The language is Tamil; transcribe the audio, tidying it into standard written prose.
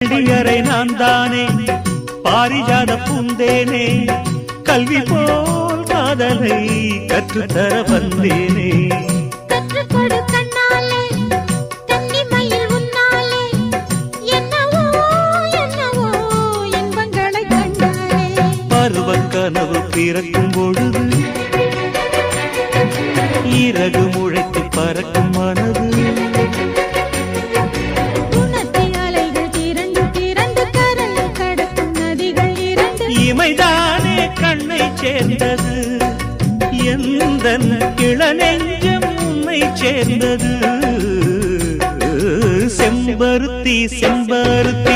பள்ளியறை நான் தானே பாரிஜாத பூந்தேனே கல்வி போல் காதலை கற்றுத்தர வந்தேனே கற்றுக்கொடு கண்ணாலே கன்னிமயில் உன்னாலே என்னவோ என்னவோ இன்பங்களை கண்டாலே பருவக் கனவு பிறக்கும் பொழுது இறகு முளைத்து பறக்கும் மனது இமைதானே கண்ணை சேர்ந்தது எந்தன் இளநெஞ்சம் உன்னை சேர்ந்தது செம்பருத்தி செம்பருத்தி